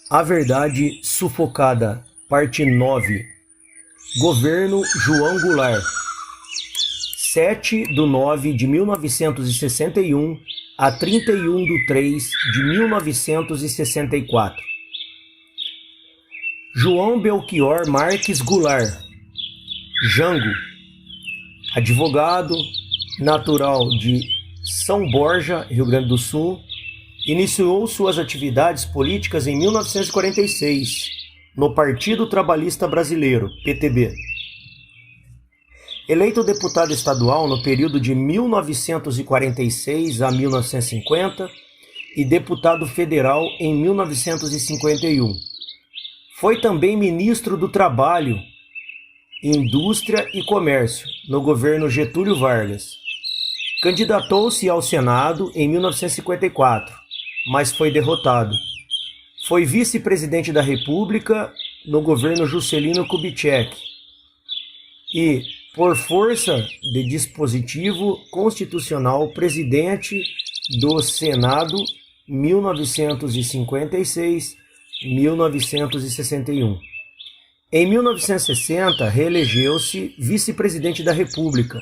A Verdade Sufocada, parte 9. Governo João Goulart. 7/9/1961 a 31/3/1964. João Belchior Marques Goulart, Jango, advogado, natural de São Borja, Rio Grande do Sul, iniciou suas atividades políticas em 1946, no Partido Trabalhista Brasileiro, PTB. Eleito deputado estadual no período de 1946 a 1950 e deputado federal em 1951. Foi também ministro do Trabalho, Indústria e Comércio no governo Getúlio Vargas. Candidatou-se ao Senado em 1954, mas foi derrotado. Foi vice-presidente da República no governo Juscelino Kubitschek e, por força de dispositivo constitucional, presidente do Senado 1956-1961. Em 1960, reelegeu-se vice-presidente da República,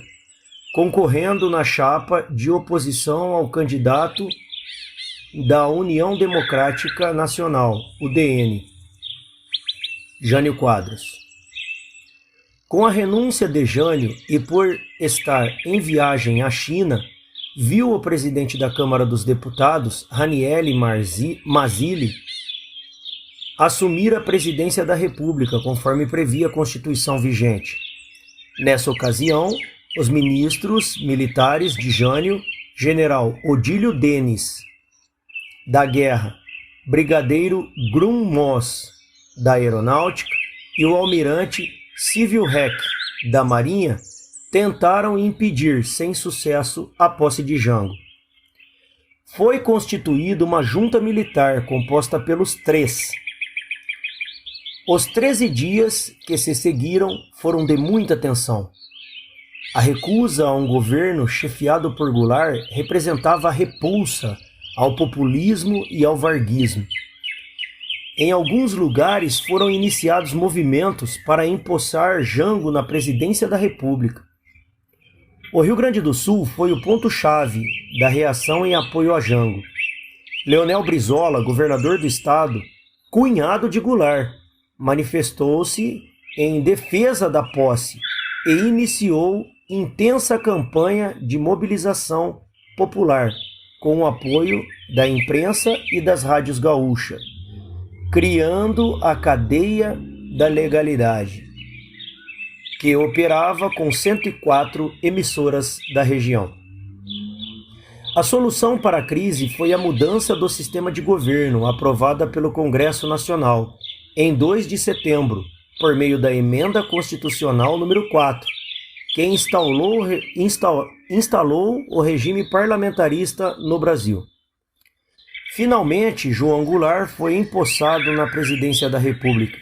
concorrendo na chapa de oposição ao candidato da União Democrática Nacional, UDN, Jânio Quadros. Com a renúncia de Jânio e por estar em viagem à China, viu o presidente da Câmara dos Deputados, Ranieri Mazzilli, assumir a presidência da República, conforme previa a Constituição vigente. Nessa ocasião, os ministros militares de Jânio, general Odílio Denis, da Guerra, brigadeiro Grum Moss, da Aeronáutica, e o almirante Civil Reck, da Marinha, tentaram impedir, sem sucesso, a posse de Jango. Foi constituída uma junta militar composta pelos três. Os 13 dias que se seguiram foram de muita tensão. A recusa a um governo chefiado por Goulart representava a repulsa ao populismo e ao varguismo. Em alguns lugares foram iniciados movimentos para empossar Jango na presidência da República. O Rio Grande do Sul foi o ponto-chave da reação em apoio a Jango. Leonel Brizola, governador do estado, cunhado de Goulart, manifestou-se em defesa da posse e iniciou intensa campanha de mobilização popular, com o apoio da imprensa e das rádios gaúchas, criando a cadeia da legalidade, que operava com 104 emissoras da região. A solução para a crise foi a mudança do sistema de governo, aprovada pelo Congresso Nacional, em 2 de setembro, por meio da Emenda Constitucional número 4, que instalou o regime parlamentarista no Brasil. Finalmente, João Goulart foi empossado na presidência da República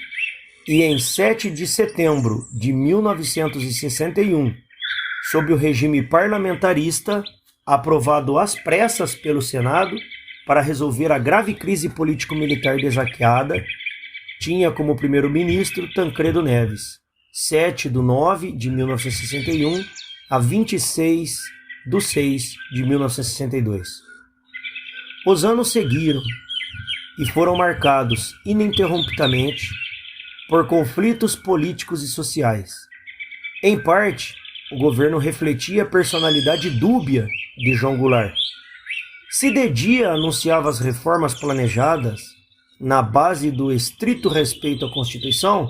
e em 7 de setembro de 1961, sob o regime parlamentarista, aprovado às pressas pelo Senado para resolver a grave crise político-militar desafiada, tinha como primeiro-ministro Tancredo Neves, 7/9/1961 a 26/6/1962. Os anos seguiram e foram marcados ininterruptamente por conflitos políticos e sociais. Em parte, o governo refletia a personalidade dúbia de João Goulart. Se de dia anunciava as reformas planejadas na base do estrito respeito à Constituição,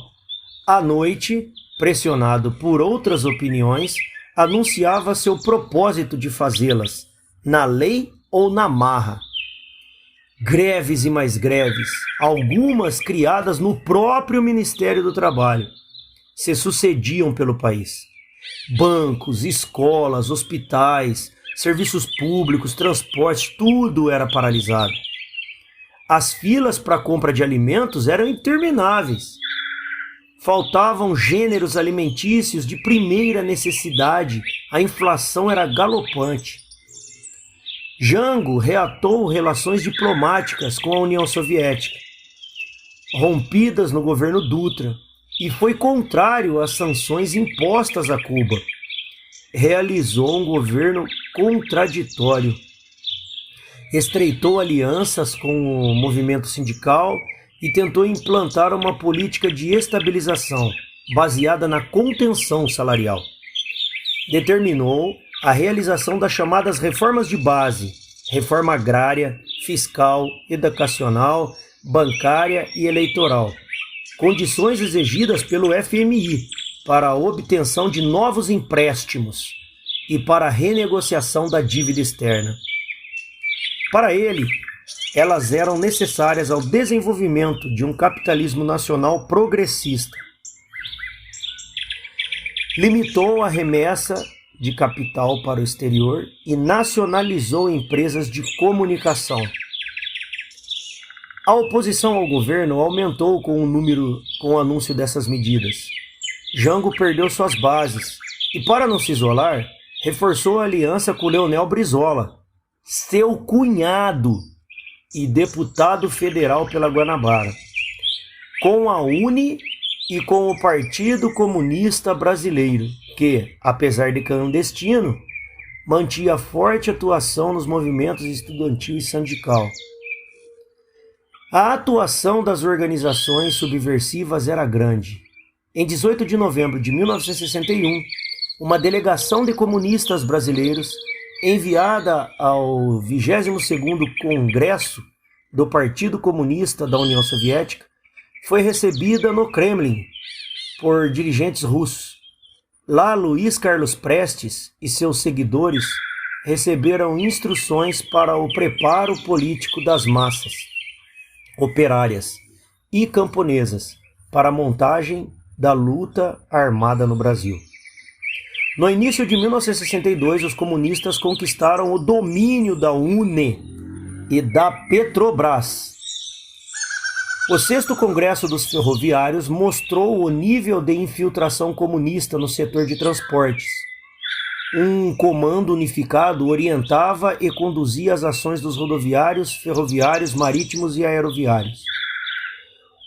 à noite, pressionado por outras opiniões, anunciava seu propósito de fazê-las, na lei ou na marra. Greves e mais greves, algumas criadas no próprio Ministério do Trabalho, se sucediam pelo país. Bancos, escolas, hospitais, serviços públicos, transportes, tudo era paralisado. As filas para a compra de alimentos eram intermináveis. Faltavam gêneros alimentícios de primeira necessidade, a inflação era galopante. Jango reatou relações diplomáticas com a União Soviética. rompidas no governo Dutra e foi contrário às sanções impostas a Cuba. Realizou um governo contraditório. Estreitou alianças com o movimento sindical e tentou implantar uma política de estabilização baseada na contenção salarial. Determinou a realização das chamadas reformas de base, reforma agrária, fiscal, educacional, bancária e eleitoral, condições exigidas pelo FMI para a obtenção de novos empréstimos e para a renegociação da dívida externa. Para ele, elas eram necessárias ao desenvolvimento de um capitalismo nacional progressista. Limitou a remessa de capital para o exterior e nacionalizou empresas de comunicação. A oposição ao governo aumentou com o anúncio dessas medidas. Jango perdeu suas bases e, para não se isolar, reforçou a aliança com Leonel Brizola, seu cunhado e deputado federal pela Guanabara, com a UNE e com o Partido Comunista Brasileiro, que, apesar de clandestino, mantinha forte atuação nos movimentos estudantil e sindical. A atuação das organizações subversivas era grande. Em 18 de novembro de 1961, uma delegação de comunistas brasileiros, enviada ao 22º Congresso do Partido Comunista da União Soviética, foi recebida no Kremlin por dirigentes russos. Lá, Luiz Carlos Prestes e seus seguidores receberam instruções para o preparo político das massas operárias e camponesas para a montagem da luta armada no Brasil. No início de 1962, os comunistas conquistaram o domínio da UNE e da Petrobras. O 6º Congresso dos Ferroviários mostrou o nível de infiltração comunista no setor de transportes. Um comando unificado orientava e conduzia as ações dos rodoviários, ferroviários, marítimos e aeroviários.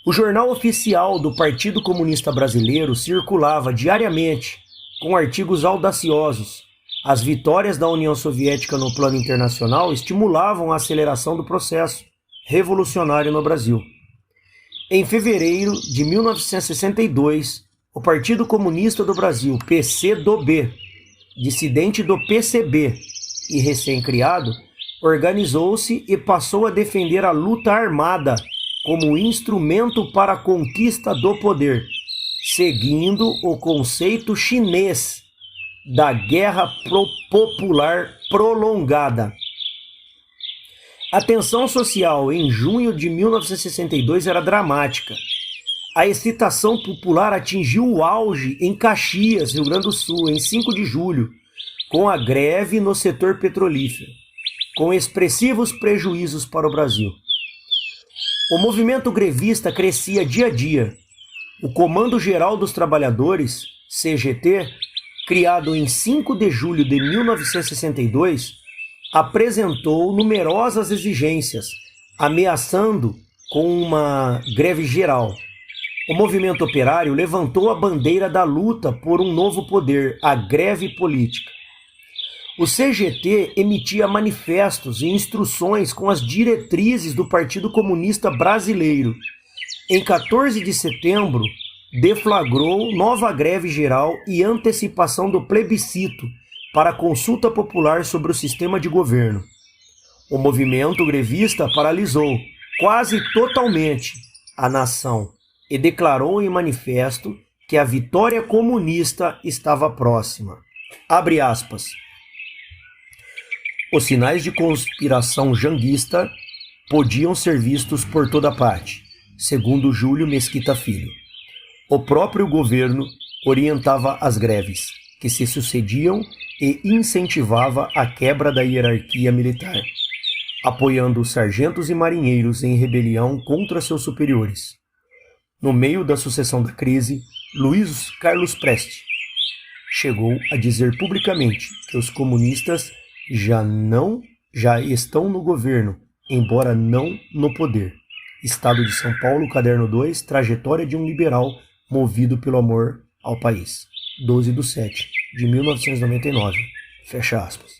O jornal oficial do Partido Comunista Brasileiro circulava diariamente com artigos audaciosos. As vitórias da União Soviética no plano internacional estimulavam a aceleração do processo revolucionário no Brasil. Em fevereiro de 1962, o Partido Comunista do Brasil, PCdoB, dissidente do PCB e recém-criado, organizou-se e passou a defender a luta armada como instrumento para a conquista do poder, seguindo o conceito chinês da guerra popular prolongada. A tensão social em junho de 1962 era dramática. A excitação popular atingiu o auge em Caxias, Rio Grande do Sul, em 5 de julho, com a greve no setor petrolífero, com expressivos prejuízos para o Brasil. O movimento grevista crescia dia a dia. O Comando Geral dos Trabalhadores, CGT, criado em 5 de julho de 1962, apresentou numerosas exigências, ameaçando com uma greve geral. O movimento operário levantou a bandeira da luta por um novo poder, a greve política. O CGT emitia manifestos e instruções com as diretrizes do Partido Comunista Brasileiro. Em 14 de setembro, deflagrou nova greve geral e antecipação do plebiscito para a consulta popular sobre o sistema de governo. O movimento grevista paralisou quase totalmente a nação e declarou em manifesto que a vitória comunista estava próxima. Abre aspas. Os sinais de conspiração janguista podiam ser vistos por toda parte, segundo Júlio Mesquita Filho. O próprio governo orientava as greves, que se sucediam, e incentivava a quebra da hierarquia militar, apoiando os sargentos e marinheiros em rebelião contra seus superiores. No meio da sucessão da crise, Luiz Carlos Prestes chegou a dizer publicamente que os comunistas já estão no governo, embora não no poder. Estado de São Paulo, caderno 2, Trajetória de um Liberal movido pelo amor ao país. 12/7/1999. Fecha aspas.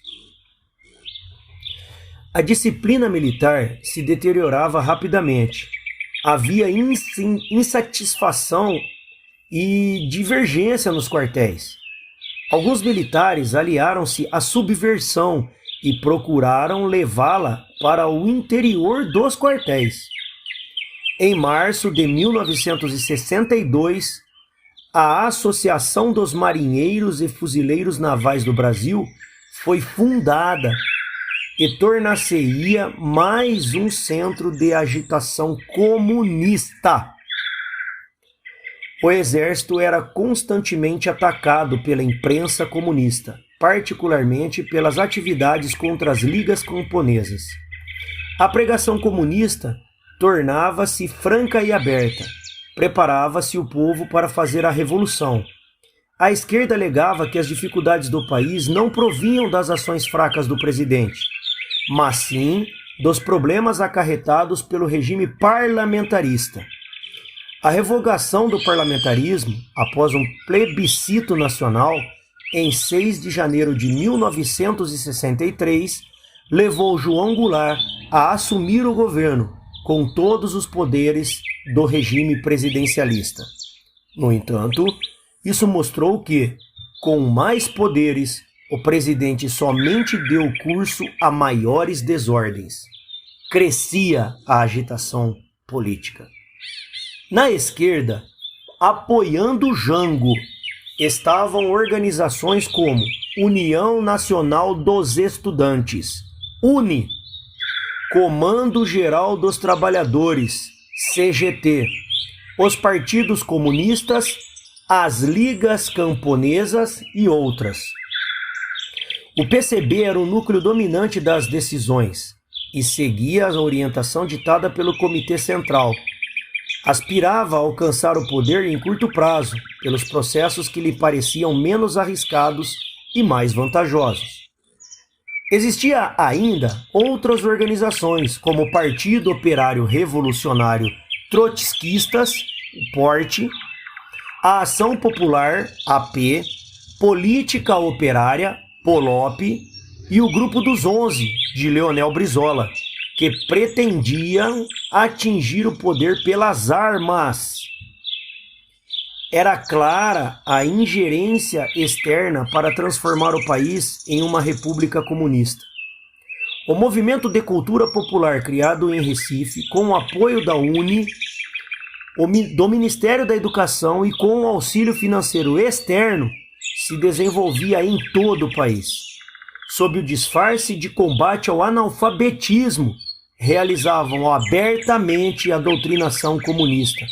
A disciplina militar se deteriorava rapidamente. Havia insatisfação e divergência nos quartéis. Alguns militares aliaram-se à subversão e procuraram levá-la para o interior dos quartéis. Em março de 1962, a Associação dos Marinheiros e Fuzileiros Navais do Brasil foi fundada e tornar-se-ia mais um centro de agitação comunista. O exército era constantemente atacado pela imprensa comunista, particularmente pelas atividades contra as ligas camponesas. A pregação comunista tornava-se franca e aberta. Preparava-se o povo para fazer a revolução. A esquerda alegava que as dificuldades do país não provinham das ações fracas do presidente, mas sim dos problemas acarretados pelo regime parlamentarista. A revogação do parlamentarismo, após um plebiscito nacional, em 6 de janeiro de 1963, levou João Goulart a assumir o governo com todos os poderes do regime presidencialista. No entanto, isso mostrou que, com mais poderes, o presidente somente deu curso a maiores desordens. Crescia a agitação política. Na esquerda, apoiando Jango, estavam organizações como União Nacional dos Estudantes, UNE, Comando Geral dos Trabalhadores, CGT, os partidos comunistas, as ligas camponesas e outras. O PCB era o núcleo dominante das decisões e seguia a orientação ditada pelo Comitê Central. Aspirava a alcançar o poder em curto prazo, pelos processos que lhe pareciam menos arriscados e mais vantajosos. Existia ainda outras organizações, como o Partido Operário Revolucionário Trotskistas, PORT, a Ação Popular, AP, Política Operária, POLOP, e o Grupo dos 11, de Leonel Brizola, que pretendiam atingir o poder pelas armas. Era clara a ingerência externa para transformar o país em uma república comunista. O movimento de cultura popular criado em Recife, com o apoio da UNE, do Ministério da Educação e com o auxílio financeiro externo, se desenvolvia em todo o país. Sob o disfarce de combate ao analfabetismo, realizavam abertamente a doutrinação comunista.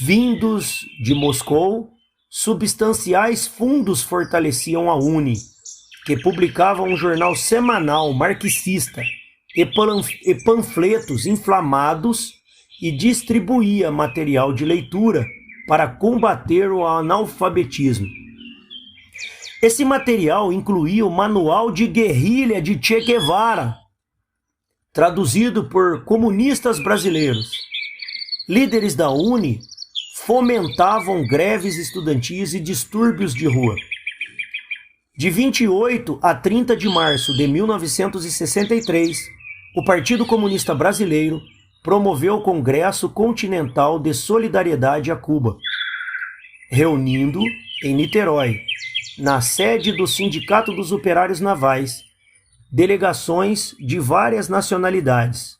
Vindos de Moscou, substanciais fundos fortaleciam a UNE, que publicava um jornal semanal marxista e panfletos inflamados e distribuía material de leitura para combater o analfabetismo. Esse material incluía o Manual de Guerrilha de Che Guevara, traduzido por comunistas brasileiros. Líderes da UNE fomentavam greves estudantis e distúrbios de rua. De 28 a 30 de março de 1963, o Partido Comunista Brasileiro promoveu o Congresso Continental de Solidariedade a Cuba, reunindo em Niterói, na sede do Sindicato dos Operários Navais, delegações de várias nacionalidades.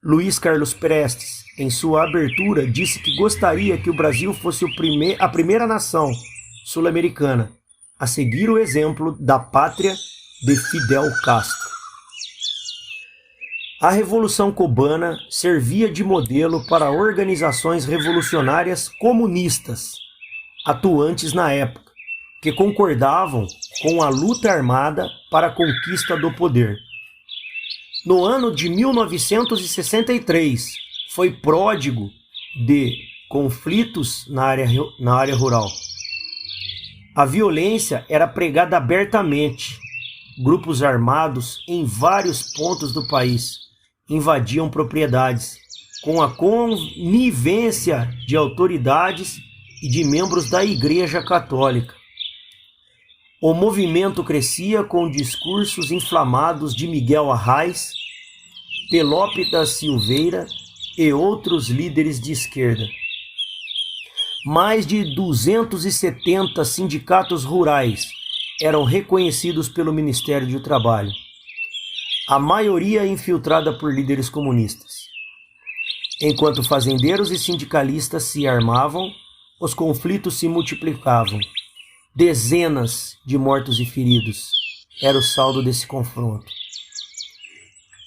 Luiz Carlos Prestes, em sua abertura, disse que gostaria que o Brasil fosse a primeira nação sul-americana a seguir o exemplo da pátria de Fidel Castro. A Revolução Cubana servia de modelo para organizações revolucionárias comunistas, atuantes na época, que concordavam com a luta armada para a conquista do poder. No ano de 1963, foi pródigo de conflitos na área rural. A violência era pregada abertamente. Grupos armados em vários pontos do país invadiam propriedades, com a conivência de autoridades e de membros da Igreja Católica. O movimento crescia com discursos inflamados de Miguel Arraes, Pelope da Silveira e outros líderes de esquerda. Mais de 270 sindicatos rurais eram reconhecidos pelo Ministério do Trabalho, a maioria infiltrada por líderes comunistas. Enquanto fazendeiros e sindicalistas se armavam, os conflitos se multiplicavam. Dezenas de mortos e feridos era o saldo desse confronto.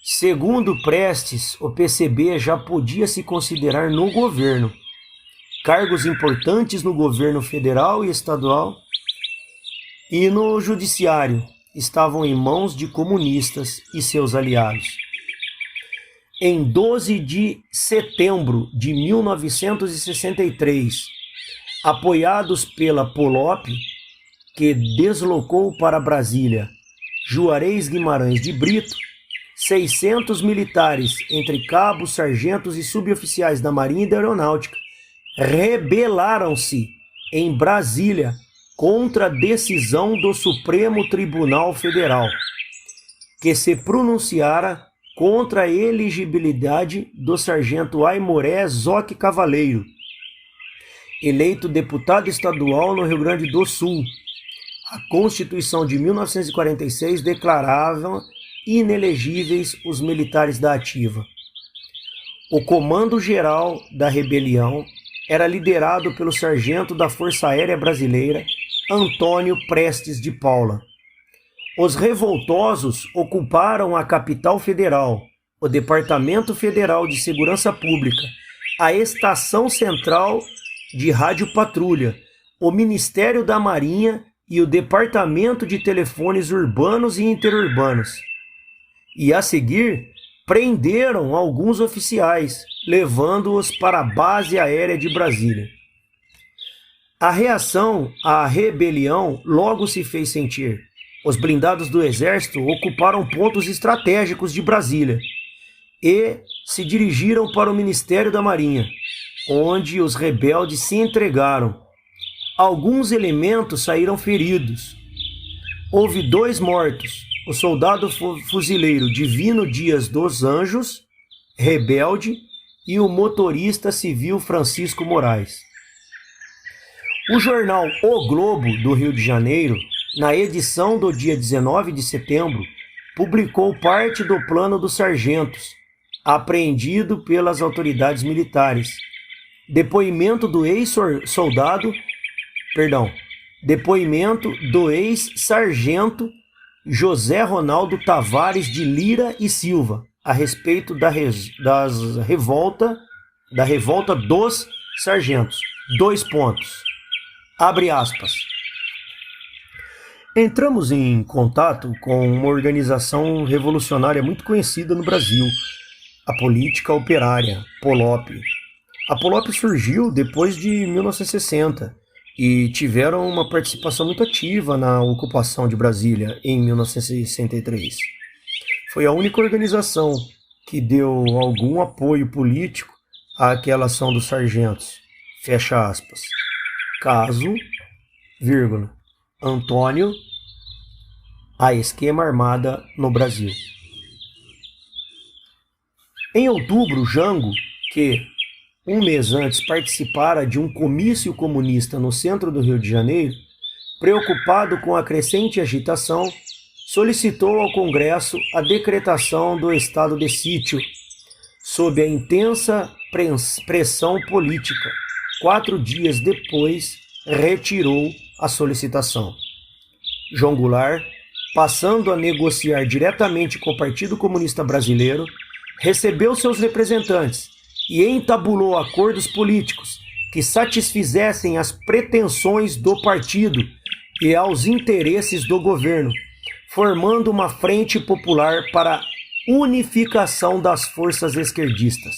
Segundo Prestes, o PCB já podia se considerar no governo. Cargos importantes no governo federal e estadual e no judiciário estavam em mãos de comunistas e seus aliados. Em 12 de setembro de 1963, apoiados pela Polop, que deslocou para Brasília Juarez Guimarães de Brito, 600 militares, entre cabos, sargentos e suboficiais da Marinha e da Aeronáutica, rebelaram-se em Brasília contra a decisão do Supremo Tribunal Federal, que se pronunciara contra a elegibilidade do sargento Aimoré Zoque Cavaleiro, eleito deputado estadual no Rio Grande do Sul. A Constituição de 1946 declarava inelegíveis os militares da ativa. O Comando Geral da Rebelião era liderado pelo sargento da Força Aérea Brasileira, Antônio Prestes de Paula. Os revoltosos ocuparam a capital federal, o Departamento Federal de Segurança Pública, a Estação Central de Rádio Patrulha, o Ministério da Marinha e o Departamento de Telefones Urbanos e Interurbanos. E a seguir, prenderam alguns oficiais, levando-os para a base aérea de Brasília. A reação à rebelião logo se fez sentir. Os blindados do Exército ocuparam pontos estratégicos de Brasília e se dirigiram para o Ministério da Marinha, onde os rebeldes se entregaram. Alguns elementos saíram feridos. Houve 2 mortos: o soldado fuzileiro Divino Dias dos Anjos, rebelde, e o motorista civil Francisco Moraes. O jornal O Globo, do Rio de Janeiro, na edição do dia 19 de setembro, publicou parte do plano dos sargentos, apreendido pelas autoridades militares. Depoimento do ex-sargento José Ronaldo Tavares de Lira e Silva, a respeito da revolta dos sargentos. 2 pontos. Abre aspas. Entramos em contato com uma organização revolucionária muito conhecida no Brasil, a Política Operária, Polop. A Polop surgiu depois de 1960 e tiveram uma participação muito ativa na ocupação de Brasília em 1963. Foi a única organização que deu algum apoio político àquela ação dos sargentos. Fecha aspas. Caso, vírgula, Antônio, a esquema armada no Brasil. Em outubro, Jango, que um mês antes participara de um comício comunista no centro do Rio de Janeiro, preocupado com a crescente agitação, solicitou ao Congresso a decretação do estado de sítio, sob a intensa pressão política. 4 dias depois, retirou a solicitação. João Goulart, passando a negociar diretamente com o Partido Comunista Brasileiro, recebeu seus representantes e entabulou acordos políticos que satisfizessem as pretensões do partido e aos interesses do governo, formando uma frente popular para a unificação das forças esquerdistas.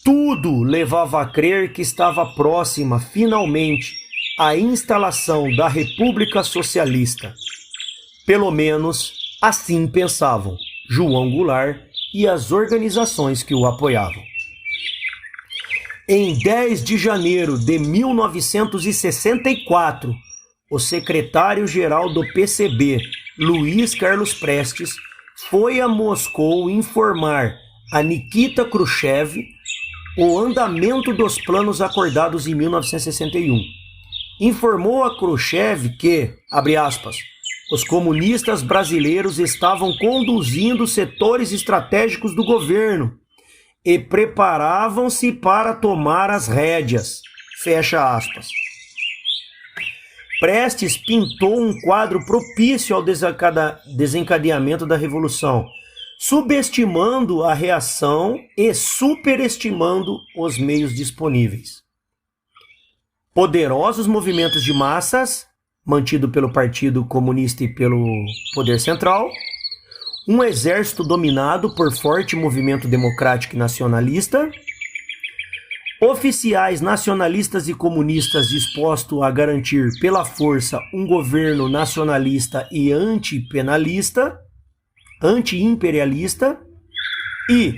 Tudo levava a crer que estava próxima, finalmente, a instalação da República Socialista. Pelo menos assim pensavam João Goulart e as organizações que o apoiavam. Em 10 de janeiro de 1964, o secretário-geral do PCB, Luiz Carlos Prestes, foi a Moscou informar a Nikita Khrushchev o andamento dos planos acordados em 1961. Informou a Khrushchev que, abre aspas, os comunistas brasileiros estavam conduzindo setores estratégicos do governo e preparavam-se para tomar as rédeas, fecha aspas. Prestes pintou um quadro propício ao desencadeamento da Revolução, subestimando a reação e superestimando os meios disponíveis. Poderosos movimentos de massas, mantido pelo Partido Comunista e pelo Poder Central, um exército dominado por forte movimento democrático e nacionalista, oficiais nacionalistas e comunistas dispostos a garantir pela força um governo nacionalista e anti-imperialista e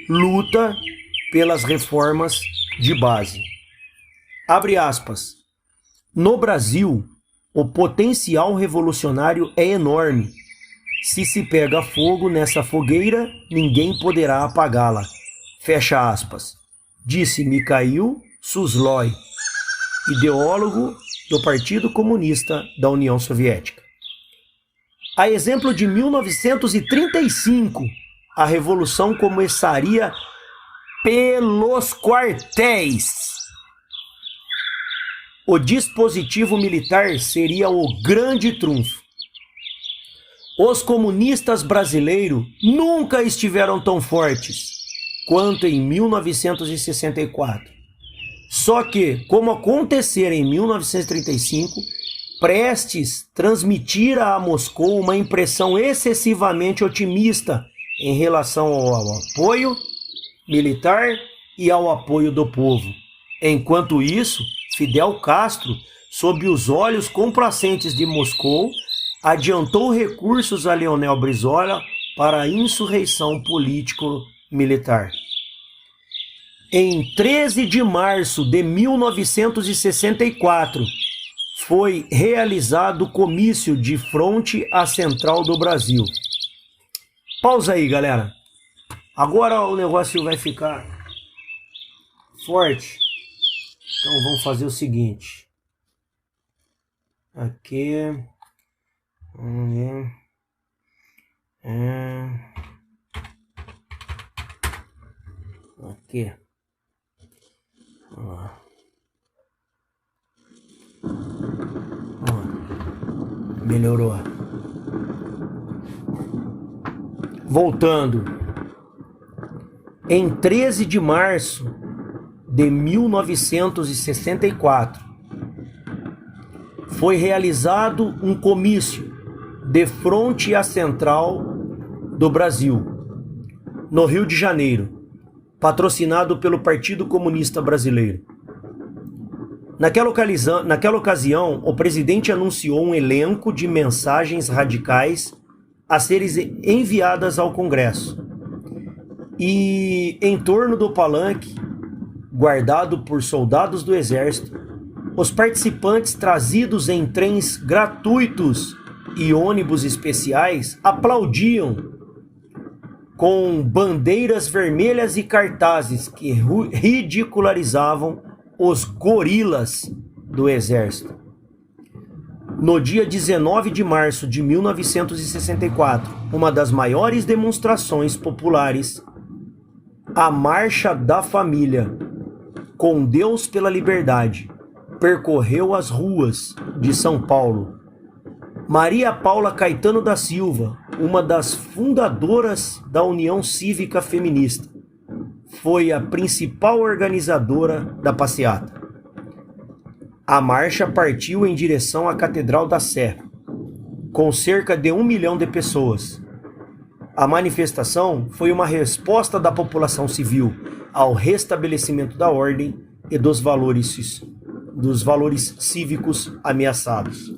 luta pelas reformas de base. Abre aspas. No Brasil, o potencial revolucionário é enorme. Se pega fogo nessa fogueira, ninguém poderá apagá-la. Fecha aspas. Disse Mikhail Susloi, ideólogo do Partido Comunista da União Soviética. A exemplo de 1935, a Revolução começaria pelos quartéis. O dispositivo militar seria o grande trunfo. Os comunistas brasileiros nunca estiveram tão fortes quanto em 1964. Só que, como acontecera em 1935, Prestes transmitira a Moscou uma impressão excessivamente otimista em relação ao apoio militar e ao apoio do povo. Enquanto isso, Fidel Castro, sob os olhos complacentes de Moscou, adiantou recursos a Leonel Brizola para a insurreição político-militar. Em 13 de março de 1964, foi realizado o comício de fronte à Central do Brasil. Pausa aí, galera. Agora o negócio vai ficar forte. Então vamos fazer o seguinte. Aqui. Aqui. Melhorou. Voltando. Em 13 de março de 1964, foi realizado um comício de fronte à Central do Brasil, no Rio de Janeiro, patrocinado pelo Partido Comunista Brasileiro. Naquela ocasião, o presidente anunciou um elenco de mensagens radicais a serem enviadas ao Congresso. E em torno do palanque, guardado por soldados do Exército, os participantes, trazidos em trens gratuitos e ônibus especiais, aplaudiam com bandeiras vermelhas e cartazes que ridicularizavam os gorilas do Exército. No dia 19 de março de 1964, uma das maiores demonstrações populares, a Marcha da Família, com Deus pela Liberdade, percorreu as ruas de São Paulo. Maria Paula Caetano da Silva, uma das fundadoras da União Cívica Feminista, foi a principal organizadora da passeata. A marcha partiu em direção à Catedral da Sé, com cerca de 1 milhão de pessoas. A manifestação foi uma resposta da população civil ao restabelecimento da ordem e dos valores cívicos ameaçados.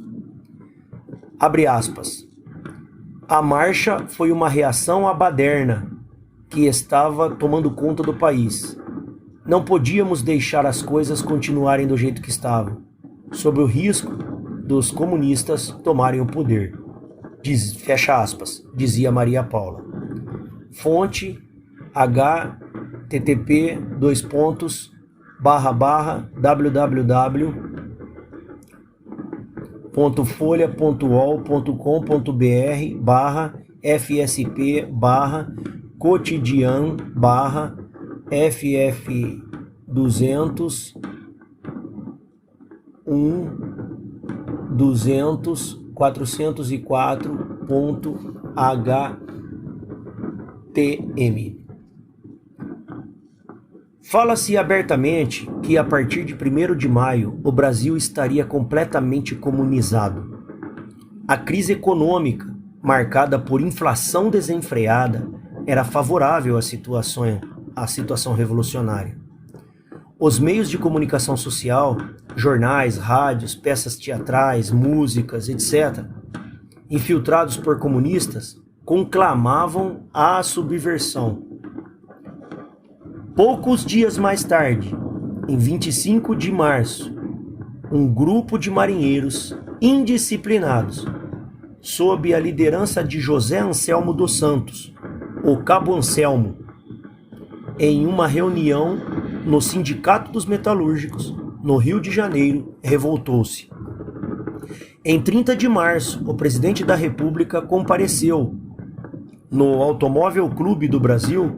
Abre aspas. A marcha foi uma reação à baderna que estava tomando conta do país. Não podíamos deixar as coisas continuarem do jeito que estavam, sob o risco dos comunistas tomarem o poder. Fecha aspas, dizia Maria Paula. Fonte http://www.folha.ol.com.br/fsp/ff200 404.htm. Fala-se abertamente que a partir de 1º de maio o Brasil estaria completamente comunizado. A crise econômica, marcada por inflação desenfreada, era favorável à situação revolucionária. Os meios de comunicação social, jornais, rádios, peças teatrais, músicas, etc., infiltrados por comunistas, conclamavam a subversão. Poucos dias mais tarde, em 25 de março, um grupo de marinheiros indisciplinados, sob a liderança de José Anselmo dos Santos, o Cabo Anselmo, em uma reunião no Sindicato dos Metalúrgicos, no Rio de Janeiro, revoltou-se. Em 30 de março, o presidente da República compareceu no Automóvel Clube do Brasil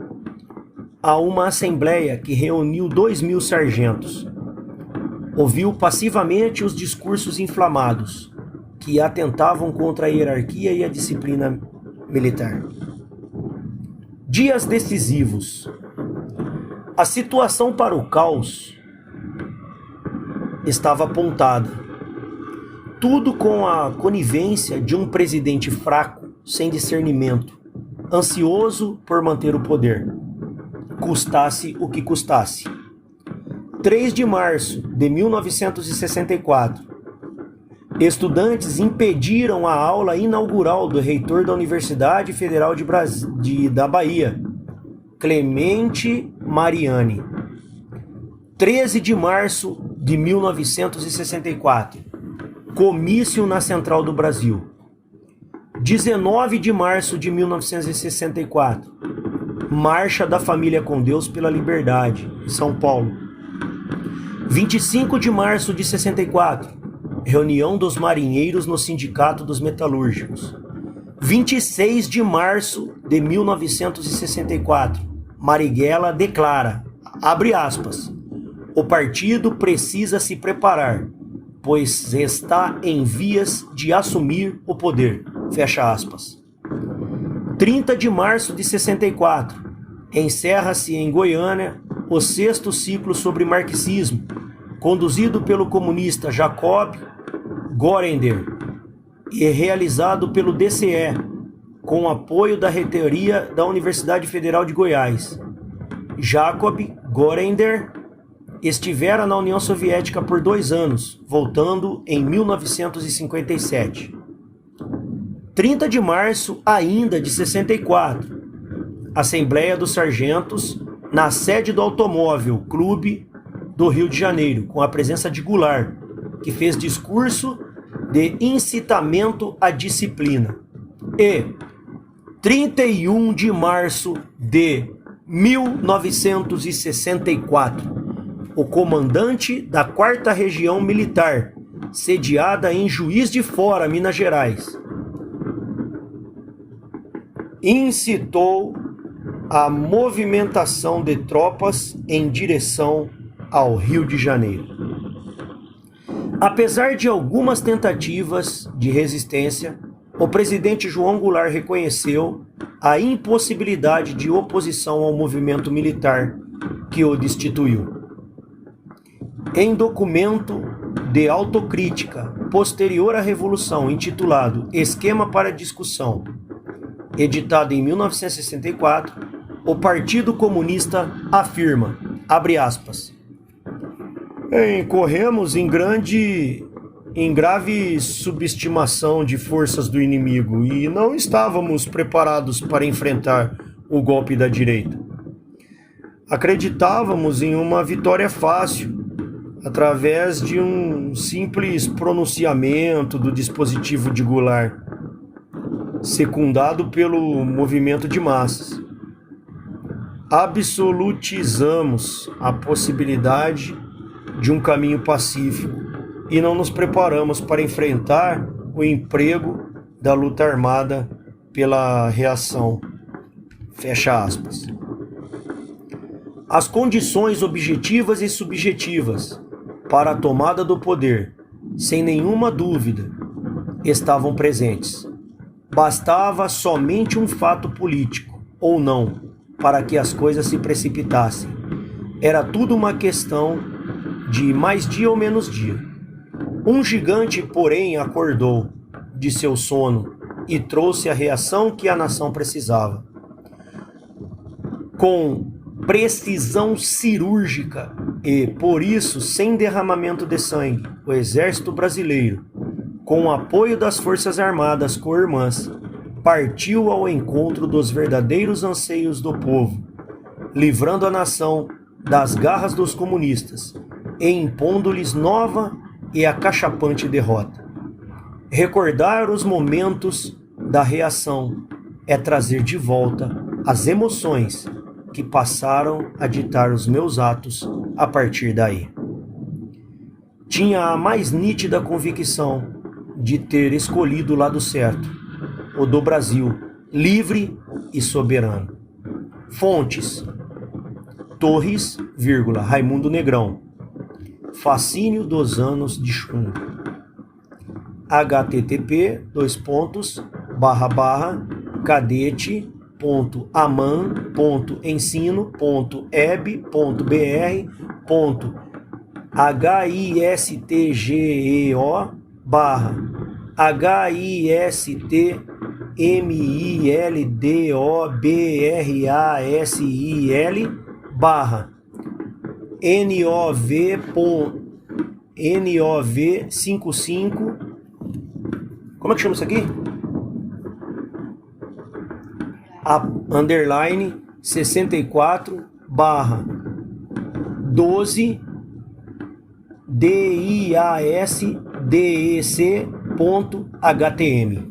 a uma assembleia que reuniu 2.000 sargentos. Ouviu passivamente os discursos inflamados que atentavam contra a hierarquia e a disciplina militar. Dias decisivos. A situação para o caos estava apontada. Tudo com a conivência de um presidente fraco, sem discernimento, ansioso por manter o poder, custasse o que custasse. 3 de março de 1964, estudantes impediram a aula inaugural do reitor da Universidade Federal da Bahia, Clemente Mariani. 13 de março de 1964, comício na Central do Brasil. 19 de março de 1964, Marcha da Família com Deus pela Liberdade, São Paulo. 25 de março de 64, reunião dos marinheiros no Sindicato dos Metalúrgicos. 26 de março de 1964, Marighella declara, abre aspas, o partido precisa se preparar, pois está em vias de assumir o poder, fecha aspas. 30 de março de 64, encerra-se em Goiânia o 6º ciclo sobre marxismo, conduzido pelo comunista Jacob Gorender e realizado pelo DCE, com apoio da reitoria da Universidade Federal de Goiás. Jacob Gorender estivera na União Soviética por 2 anos, voltando em 1957. 30 de março ainda de 64, Assembleia dos Sargentos, na sede do Automóvel Clube do Rio de Janeiro, com a presença de Goulart, que fez discurso de incitamento à disciplina. E 31 de março de 1964, o comandante da 4ª Região Militar, sediada em Juiz de Fora, Minas Gerais, incitou a movimentação de tropas em direção ao Rio de Janeiro. Apesar de algumas tentativas de resistência, o presidente João Goulart reconheceu a impossibilidade de oposição ao movimento militar que o destituiu. Em documento de autocrítica posterior à Revolução, intitulado Esquema para Discussão, editado em 1964, o Partido Comunista afirma, abre aspas, incorremos em grave subestimação de forças do inimigo e não estávamos preparados para enfrentar o golpe da direita. acreditávamos em uma vitória fácil, através de um simples pronunciamento do dispositivo de Goulart, secundado pelo movimento de massas. Absolutizamos a possibilidade de um caminho pacífico e não nos preparamos para enfrentar o emprego da luta armada pela reação. Fecha aspas. As condições objetivas e subjetivas para a tomada do poder, sem nenhuma dúvida, estavam presentes. Bastava somente um fato político, ou não, para que as coisas se precipitassem. Era tudo uma questão de mais dia ou menos dia. Um gigante, porém, acordou de seu sono e trouxe a reação que a nação precisava. Com precisão cirúrgica e, por isso, sem derramamento de sangue, o Exército Brasileiro, com o apoio das Forças Armadas co-irmãs, partiu ao encontro dos verdadeiros anseios do povo, livrando a nação das garras dos comunistas e impondo-lhes nova e acachapante derrota. Recordar os momentos da reação é trazer de volta as emoções que passaram a ditar os meus atos a partir daí. Tinha a mais nítida convicção de ter escolhido o lado certo, o do Brasil, livre e soberano. Fontes: Torres, Raimundo Negrão. Fascínio dos anos de chumbo. http://cadete.aman.ensino.eb.br/nov55. Como é que chama isso aqui? Underline 64/12 DIASDEC.htm.